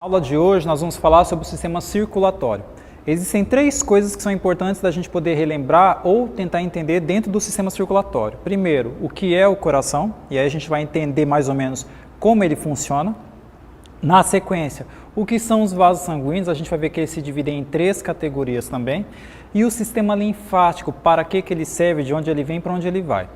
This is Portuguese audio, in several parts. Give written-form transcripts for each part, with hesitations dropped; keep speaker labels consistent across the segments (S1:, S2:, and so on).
S1: Na aula de hoje nós vamos falar sobre o sistema circulatório. Existem três coisas que são importantes da gente poder relembrar ou tentar entender dentro do sistema circulatório. Primeiro, o que é o coração, e aí a gente vai entender mais ou menos como ele funciona. Na sequência, o que são os vasos sanguíneos, a gente vai ver que eles se dividem em três categorias também. E o sistema linfático, para que ele serve, de onde ele vem e para onde ele vai.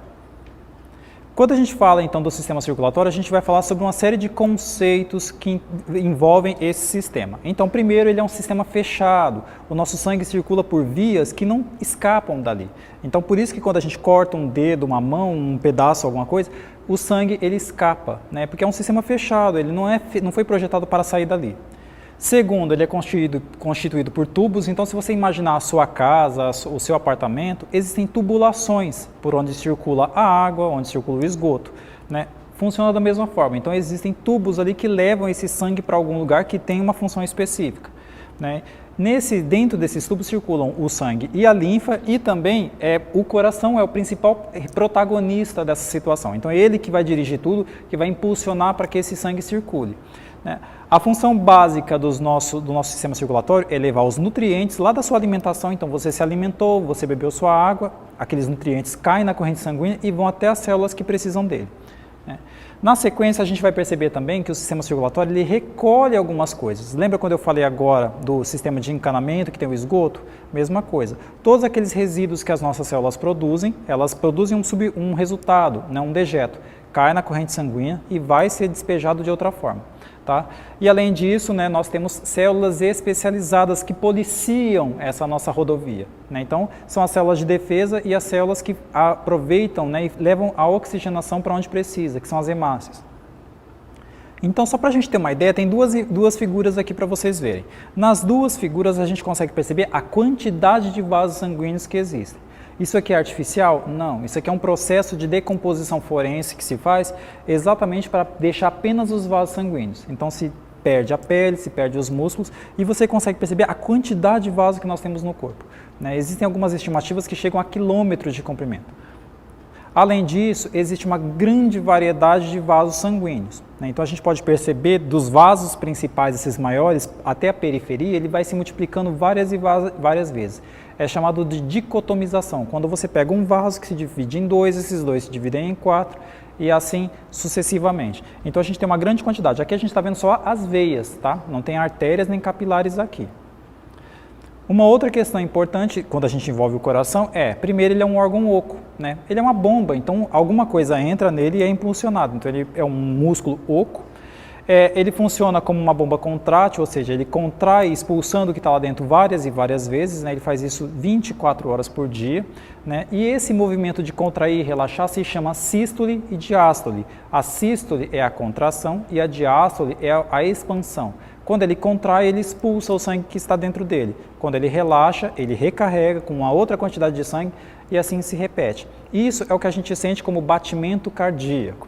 S1: Quando a gente fala então do sistema circulatório, a gente vai falar sobre uma série de conceitos que envolvem esse sistema. Então, primeiro, ele é um sistema fechado. O nosso sangue circula por vias que não escapam dali. Então, por isso que quando a gente corta um dedo, uma mão, um pedaço, alguma coisa, o sangue ele escapa, né? Porque é um sistema fechado, ele não foi projetado para sair dali. Segundo, ele é constituído por tubos, então se você imaginar a sua casa, o seu apartamento, existem tubulações por onde circula a água, onde circula o esgoto, né? Funciona da mesma forma, então existem tubos ali que levam esse sangue para algum lugar que tem uma função específica, né? Dentro desses tubos circulam o sangue e a linfa e também o coração é o principal protagonista dessa situação, então é ele que vai dirigir tudo, que vai impulsionar para que esse sangue circule, né? A função básica do nosso sistema circulatório é levar os nutrientes lá da sua alimentação, então você se alimentou, você bebeu sua água, aqueles nutrientes caem na corrente sanguínea e vão até as células que precisam dele, né? Na sequência a gente vai perceber também que o sistema circulatório ele recolhe algumas coisas. Lembra quando eu falei agora do sistema de encanamento que tem o esgoto? Mesma coisa. Todos aqueles resíduos que as nossas células produzem, elas produzem um resultado, né, um dejeto, cai na corrente sanguínea e vai ser despejado de outra forma. Tá? E além disso, né, nós temos células especializadas que policiam essa nossa rodovia, né? Então, são as células de defesa e as células que aproveitam, né, e levam a oxigenação para onde precisa, que são as hemácias. Então, só para a gente ter uma ideia, tem duas figuras aqui para vocês verem. Nas duas figuras a gente consegue perceber a quantidade de vasos sanguíneos que existem. Isso aqui é artificial? Não, isso aqui é um processo de decomposição forense que se faz exatamente para deixar apenas os vasos sanguíneos. Então se perde a pele, se perde os músculos e você consegue perceber a quantidade de vasos que nós temos no corpo, né? Existem algumas estimativas que chegam a quilômetros de comprimento. Além disso, existe uma grande variedade de vasos sanguíneos, né? Então a gente pode perceber dos vasos principais, esses maiores, até a periferia, ele vai se multiplicando várias vezes. É chamado de dicotomização, quando você pega um vaso que se divide em dois, esses dois se dividem em quatro e assim sucessivamente. Então a gente tem uma grande quantidade. Aqui a gente está vendo só as veias, tá? Não tem artérias nem capilares aqui. Uma outra questão importante quando a gente envolve o coração primeiro, ele é um órgão oco, né? Ele é uma bomba, então alguma coisa entra nele e é impulsionado. Então ele é um músculo oco. Ele funciona como uma bomba contrátil, ou seja, ele contrai expulsando o que está lá dentro várias e várias vezes, né? Ele faz isso 24 horas por dia, né? E esse movimento de contrair e relaxar se chama sístole e diástole. A sístole é a contração e a diástole é a expansão. Quando ele contrai, ele expulsa o sangue que está dentro dele. Quando ele relaxa, ele recarrega com uma outra quantidade de sangue e assim se repete. Isso é o que a gente sente como batimento cardíaco.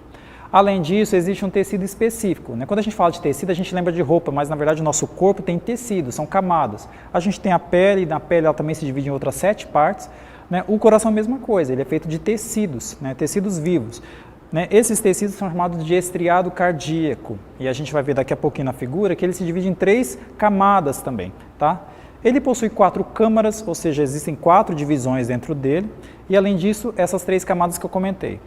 S1: Além disso, existe um tecido específico, né? Quando a gente fala de tecido, a gente lembra de roupa, mas na verdade o nosso corpo tem tecido, são camadas. A gente tem a pele, e na pele ela também se divide em outras 7 partes, né? O coração é a mesma coisa, ele é feito de tecidos, né? Tecidos vivos, né? Esses tecidos são chamados de estriado cardíaco, e a gente vai ver daqui a pouquinho na figura que ele se divide em 3 camadas também, tá? Ele possui 4 câmaras, ou seja, existem 4 divisões dentro dele, e além disso, essas 3 camadas que eu comentei.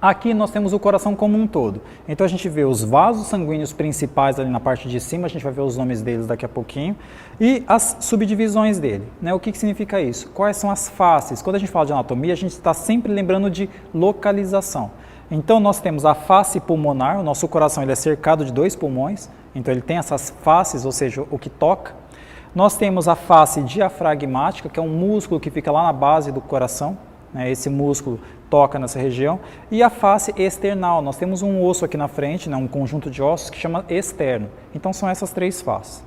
S1: Aqui nós temos o coração como um todo, então a gente vê os vasos sanguíneos principais ali na parte de cima, a gente vai ver os nomes deles daqui a pouquinho, e as subdivisões dele, né? O que significa isso? Quais são as faces? Quando a gente fala de anatomia, a gente está sempre lembrando de localização. Então nós temos a face pulmonar, o nosso coração ele é cercado de 2 pulmões, então ele tem essas faces, ou seja, o que toca. Nós temos a face diafragmática, que é um músculo que fica lá na base do coração, né? Esse músculo toca nessa região, e a face external, nós temos um osso aqui na frente, né? Um conjunto de ossos que chama externo, então são essas 3 faces.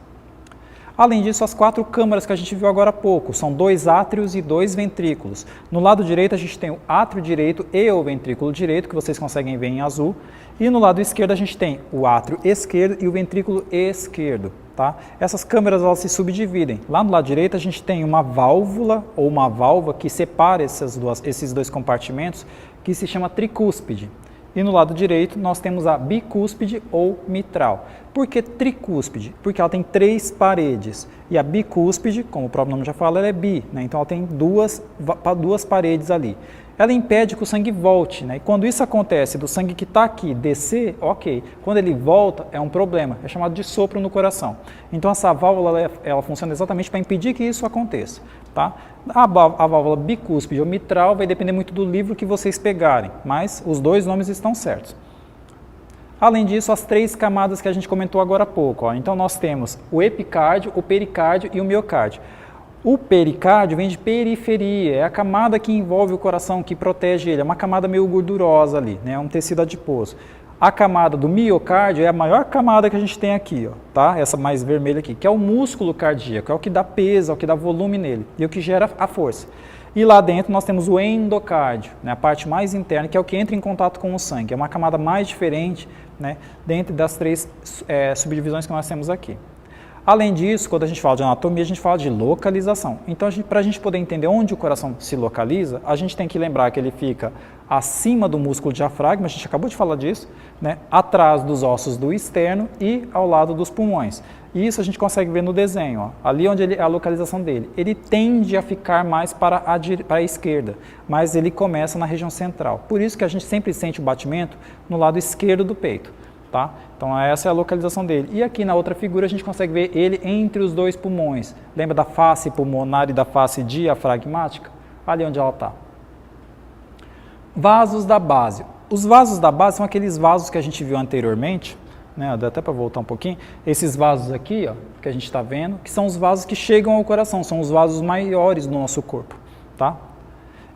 S1: Além disso, as 4 câmaras que a gente viu agora há pouco, são 2 átrios e 2 ventrículos. No lado direito a gente tem o átrio direito e o ventrículo direito, que vocês conseguem ver em azul, e no lado esquerdo a gente tem o átrio esquerdo e o ventrículo esquerdo, tá? Essas câmaras elas se subdividem. Lá no lado direito a gente tem uma válvula ou uma válvula que separa esses dois compartimentos, que se chama tricúspide. E no lado direito nós temos a bicúspide ou mitral. Por que tricúspide? Porque ela tem 3 paredes. E a bicúspide, como o próprio nome já fala, ela é bi, né? Então ela tem duas paredes ali. Ela impede que o sangue volte, né? E quando isso acontece, do sangue que está aqui descer, ok. Quando ele volta, é um problema, é chamado de sopro no coração. Então essa válvula, ela funciona exatamente para impedir que isso aconteça, tá? A válvula bicúspide ou mitral vai depender muito do livro que vocês pegarem, mas os 2 nomes estão certos. Além disso, as 3 camadas que a gente comentou agora há pouco. Ó. Então nós temos o epicárdio, o pericárdio e o miocárdio. O pericárdio vem de periferia, é a camada que envolve o coração, que protege ele, é uma camada meio gordurosa ali, né? É um tecido adiposo. A camada do miocárdio é a maior camada que a gente tem aqui, ó, tá? Essa mais vermelha aqui, que é o músculo cardíaco, é o que dá peso, é o que dá volume nele e o que gera a força. E lá dentro nós temos o endocárdio, né? A parte mais interna, que é o que entra em contato com o sangue, é uma camada mais diferente, né? Dentro das 3 subdivisões que nós temos aqui. Além disso, quando a gente fala de anatomia, a gente fala de localização. Então, para a gente poder entender onde o coração se localiza, a gente tem que lembrar que ele fica acima do músculo diafragma, a gente acabou de falar disso, né? Atrás dos ossos do externo e ao lado dos pulmões. E isso a gente consegue ver no desenho, ó. Ali onde é a localização dele. Ele tende a ficar mais para a esquerda, mas ele começa na região central. Por isso que a gente sempre sente o batimento no lado esquerdo do peito. Tá? Então essa é a localização dele. E aqui na outra figura a gente consegue ver ele entre os 2 pulmões. Lembra da face pulmonar e da face diafragmática? Ali onde ela está. Vasos da base. Os vasos da base são aqueles vasos que a gente viu anteriormente, né? Dá até para voltar um pouquinho. Esses vasos aqui, ó, que a gente está vendo, que são os vasos que chegam ao coração, são os vasos maiores do nosso corpo. Tá?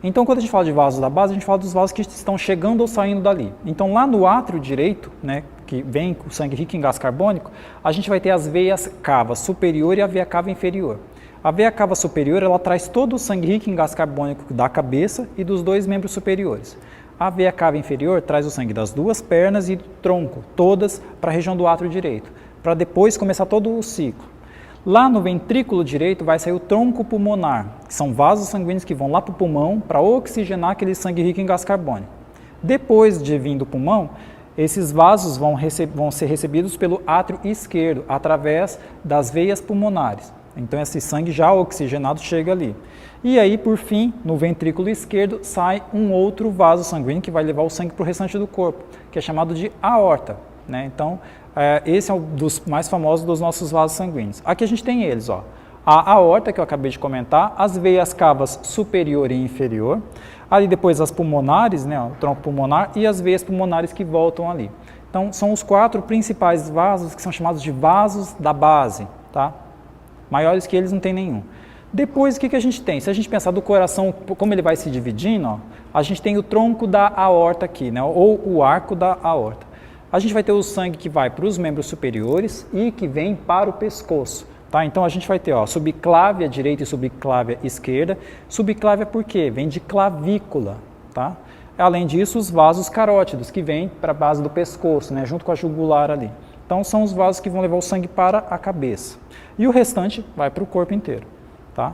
S1: Então, quando a gente fala de vasos da base, a gente fala dos vasos que estão chegando ou saindo dali. Então, lá no átrio direito, né, que vem com o sangue rico em gás carbônico, a gente vai ter as veias cava superior e a veia cava inferior. A veia cava superior, ela traz todo o sangue rico em gás carbônico da cabeça e dos 2 membros superiores. A veia cava inferior traz o sangue das 2 pernas e do tronco, todas para a região do átrio direito, para depois começar todo o ciclo. Lá no ventrículo direito vai sair o tronco pulmonar, que são vasos sanguíneos que vão lá para o pulmão para oxigenar aquele sangue rico em gás carbônico. Depois de vir do pulmão, esses vasos vão ser recebidos pelo átrio esquerdo, através das veias pulmonares. Então esse sangue já oxigenado chega ali. E aí, por fim, no ventrículo esquerdo, sai um outro vaso sanguíneo que vai levar o sangue para o restante do corpo, que é chamado de aorta, né? Então, esse é um dos mais famosos dos nossos vasos sanguíneos. Aqui a gente tem eles, ó. A aorta, que eu acabei de comentar, as veias cavas superior e inferior, ali depois as pulmonares, né, o tronco pulmonar, e as veias pulmonares que voltam ali. Então, são os 4 principais vasos que são chamados de vasos da base, tá? Maiores que eles não tem nenhum. Depois, o que a gente tem? Se a gente pensar do coração, como ele vai se dividindo, ó, a gente tem o tronco da aorta aqui, né, ou o arco da aorta. A gente vai ter o sangue que vai para os membros superiores e que vem para o pescoço. Tá? Então a gente vai ter, ó, subclávia direita e subclávia esquerda. Subclávia por quê? Vem de clavícula. Tá? Além disso, os vasos carótidos, que vêm para a base do pescoço, né, junto com a jugular ali. Então são os vasos que vão levar o sangue para a cabeça. E o restante vai para o corpo inteiro. Tá?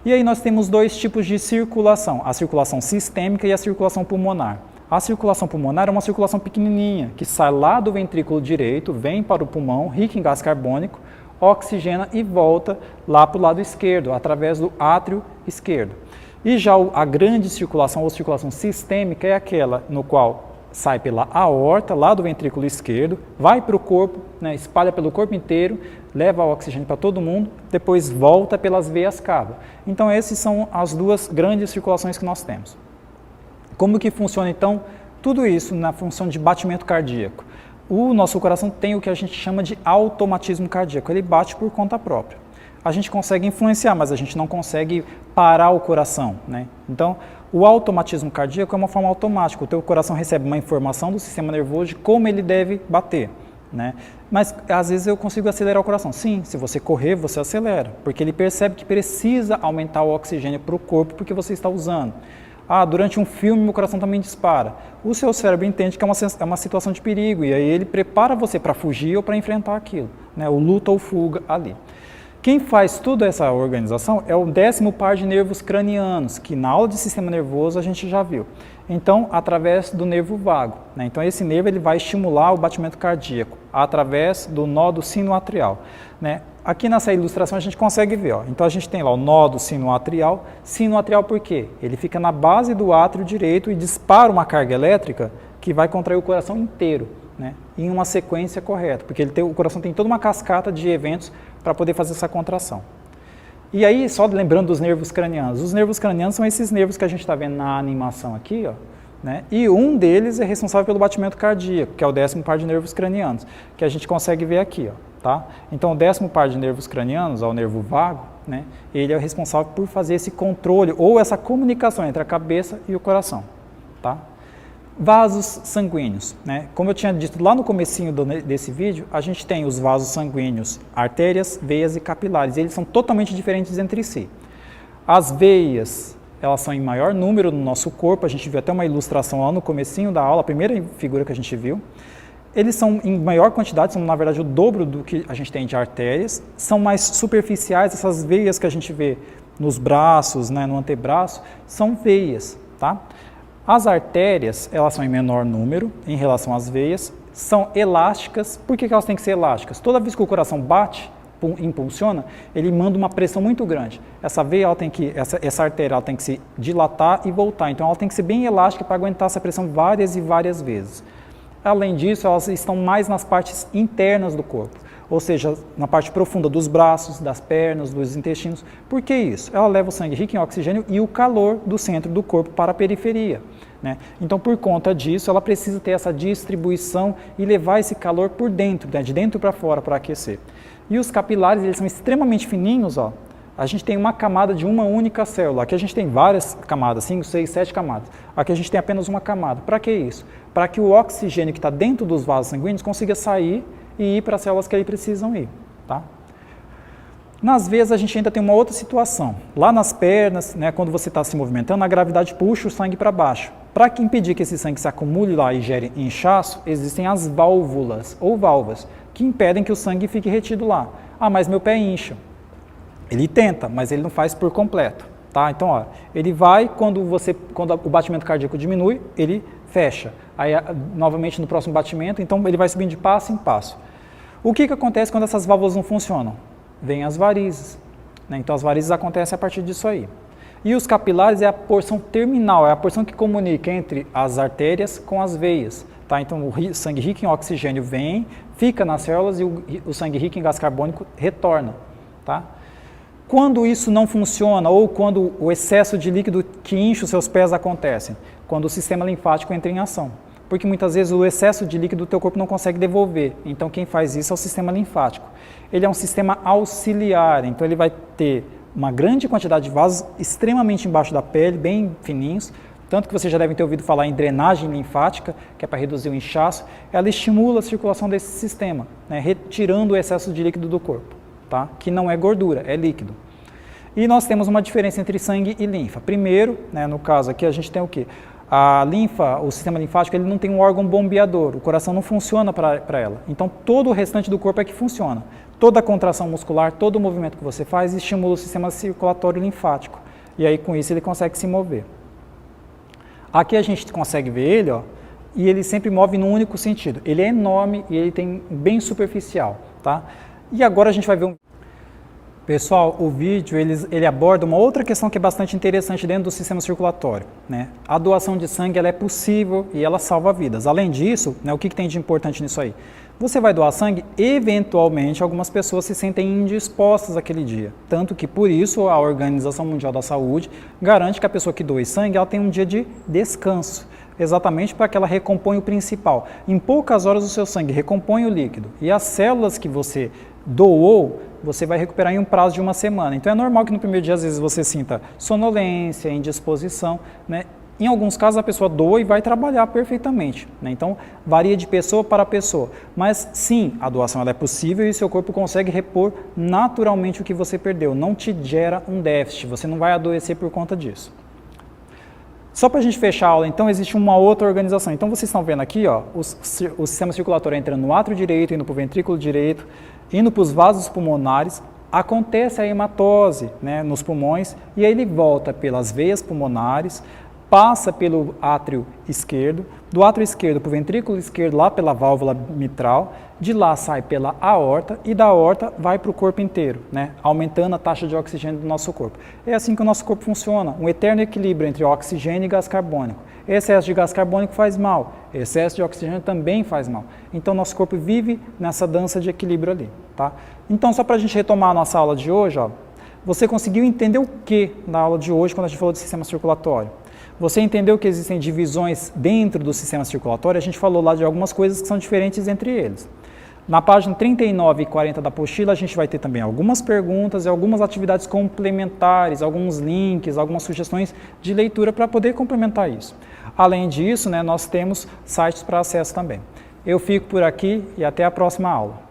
S1: E aí nós temos 2 tipos de circulação, a circulação sistêmica e a circulação pulmonar. A circulação pulmonar é uma circulação pequenininha, que sai lá do ventrículo direito, vem para o pulmão, rico em gás carbônico, oxigena e volta lá para o lado esquerdo, através do átrio esquerdo. E já a grande circulação, ou circulação sistêmica, é aquela no qual sai pela aorta, lá do ventrículo esquerdo, vai para o corpo, né, espalha pelo corpo inteiro, leva o oxigênio para todo mundo, depois volta pelas veias cava. Então, essas são as 2 grandes circulações que nós temos. Como que funciona, então, tudo isso na função de batimento cardíaco? O nosso coração tem o que a gente chama de automatismo cardíaco, ele bate por conta própria. A gente consegue influenciar, mas a gente não consegue parar o coração, né? Então, o automatismo cardíaco é uma forma automática, o teu coração recebe uma informação do sistema nervoso de como ele deve bater, né? Mas, às vezes, eu consigo acelerar o coração. Sim, se você correr, você acelera, porque ele percebe que precisa aumentar o oxigênio para o corpo, porque você está usando. Durante um filme meu coração também dispara. O seu cérebro entende que é uma situação de perigo e aí ele prepara você para fugir ou para enfrentar aquilo, né? O luta ou fuga ali. O Quem faz toda essa organização é o 10º par de nervos cranianos, que na aula de sistema nervoso a gente já viu. Então, através do nervo vago, né? Então, esse nervo ele vai estimular o batimento cardíaco através do nó do sino atrial, né? Aqui nessa ilustração a gente consegue ver, ó. Então a gente tem lá o nó do sino atrial por quê? Ele fica na base do átrio direito e dispara uma carga elétrica que vai contrair o coração inteiro, né? Em uma sequência correta, porque o coração tem toda uma cascata de eventos para poder fazer essa contração. E aí, só lembrando dos nervos cranianos, os nervos cranianos são esses nervos que a gente está vendo na animação aqui, ó, né? E um deles é responsável pelo batimento cardíaco, que é o 10º par de nervos cranianos, que a gente consegue ver aqui, ó, tá? Então, o 10º par de nervos cranianos, ó, o nervo vago, né? Ele é o responsável por fazer esse controle ou essa comunicação entre a cabeça e o coração, tá? Vasos sanguíneos, né? Como eu tinha dito lá no comecinho desse vídeo, a gente tem os vasos sanguíneos, artérias, veias e capilares. Eles são totalmente diferentes entre si. As veias, elas são em maior número no nosso corpo. A gente viu até uma ilustração lá no comecinho da aula, a primeira figura que a gente viu. Eles são em maior quantidade, são na verdade o dobro do que a gente tem de artérias. São mais superficiais, essas veias que a gente vê nos braços, né, no antebraço, são veias, tá? As artérias, elas são em menor número em relação às veias, são elásticas. Por que elas têm que ser elásticas? Toda vez que o coração bate, impulsiona, ele manda uma pressão muito grande. Essa veia, essa artéria, ela tem que se dilatar e voltar. Então, ela tem que ser bem elástica para aguentar essa pressão várias e várias vezes. Além disso, elas estão mais nas partes internas do corpo, ou seja, na parte profunda dos braços, das pernas, dos intestinos. Por que isso? Ela leva o sangue rico em oxigênio e o calor do centro do corpo para a periferia, né? Então, por conta disso, ela precisa ter essa distribuição e levar esse calor por dentro, né? De dentro para fora, para aquecer. E os capilares, eles são extremamente fininhos, ó. A gente tem uma camada de uma única célula. Aqui a gente tem várias camadas, 5, 6, 7 camadas. Aqui a gente tem apenas uma camada. Para que isso? Para que o oxigênio que está dentro dos vasos sanguíneos consiga sair e ir para as células que ele precisam ir, tá? Nas veias a gente ainda tem uma outra situação. Lá nas pernas, né, quando você está se movimentando, a gravidade puxa o sangue para baixo. Para impedir que esse sangue se acumule lá e gere inchaço, existem as válvulas ou válvulas que impedem que o sangue fique retido lá. Ah, mas meu pé incha. Ele tenta, mas ele não faz por completo, tá? Então, ó, ele vai, quando o batimento cardíaco diminui, ele fecha. Aí, novamente no próximo batimento, então ele vai subindo de passo em passo. O que acontece quando essas válvulas não funcionam? Vêm as varizes, né? Então as varizes acontecem a partir disso aí. E os capilares é a porção terminal, é a porção que comunica entre as artérias com as veias, tá? Então o sangue rico em oxigênio vem, fica nas células e o sangue rico em gás carbônico retorna, tá? Quando isso não funciona ou quando o excesso de líquido que enche os seus pés acontece? Quando o sistema linfático entra em ação. Porque muitas vezes o excesso de líquido do teu corpo não consegue devolver. Então quem faz isso é o sistema linfático. Ele é um sistema auxiliar, então ele vai ter uma grande quantidade de vasos extremamente embaixo da pele, bem fininhos, tanto que vocês já devem ter ouvido falar em drenagem linfática, que é para reduzir o inchaço. Ela estimula a circulação desse sistema, né, retirando o excesso de líquido do corpo, tá? Que não é gordura, é líquido. E nós temos uma diferença entre sangue e linfa. Primeiro, né, no caso aqui, a gente tem o quê? A linfa, o sistema linfático, ele não tem um órgão bombeador, o coração não funciona para ela. Então, todo o restante do corpo é que funciona. Toda a contração muscular, todo o movimento que você faz estimula o sistema circulatório linfático. E aí, com isso, ele consegue se mover. Aqui a gente consegue ver ele, ó, e ele sempre move num único sentido. Ele é enorme e ele tem bem superficial, tá? E agora a gente vai ver Pessoal, o vídeo ele aborda uma outra questão que é bastante interessante dentro do sistema circulatório, né? A doação de sangue ela é possível e ela salva vidas. Além disso, né, o que tem de importante nisso aí? Você vai doar sangue, eventualmente algumas pessoas se sentem indispostas aquele dia. Tanto que por isso a Organização Mundial da Saúde garante que a pessoa que doe sangue ela tem um dia de descanso. Exatamente para que ela recomponha o principal. Em poucas horas o seu sangue recompõe o líquido e as células que você doou, você vai recuperar em um prazo de uma semana. Então é normal que no primeiro dia às vezes você sinta sonolência, indisposição, né? Em alguns casos a pessoa doa e vai trabalhar perfeitamente, né? Então varia de pessoa para pessoa, mas sim, a doação ela é possível e seu corpo consegue repor naturalmente o que você perdeu, não te gera um déficit, você não vai adoecer por conta disso. Só para a gente fechar a aula, então, existe uma outra organização. Então, vocês estão vendo aqui, ó, o sistema circulatório entrando no átrio direito, indo para o ventrículo direito, indo para os vasos pulmonares, acontece a hematose, né, nos pulmões e aí ele volta pelas veias pulmonares, passa pelo átrio esquerdo, do átrio esquerdo para o ventrículo esquerdo lá pela válvula mitral, de lá sai pela aorta e da aorta vai para o corpo inteiro, né, aumentando a taxa de oxigênio do nosso corpo. É assim que o nosso corpo funciona, um eterno equilíbrio entre oxigênio e gás carbônico. Excesso de gás carbônico faz mal, excesso de oxigênio também faz mal. Então nosso corpo vive nessa dança de equilíbrio ali, tá? Então só para a gente retomar a nossa aula de hoje, ó, você conseguiu entender o que na aula de hoje quando a gente falou do sistema circulatório? Você entendeu que existem divisões dentro do sistema circulatório? A gente falou lá de algumas coisas que são diferentes entre eles. Na página 39 e 40 da apostila, a gente vai ter também algumas perguntas e algumas atividades complementares, alguns links, algumas sugestões de leitura para poder complementar isso. Além disso, né, nós temos sites para acesso também. Eu fico por aqui e até a próxima aula.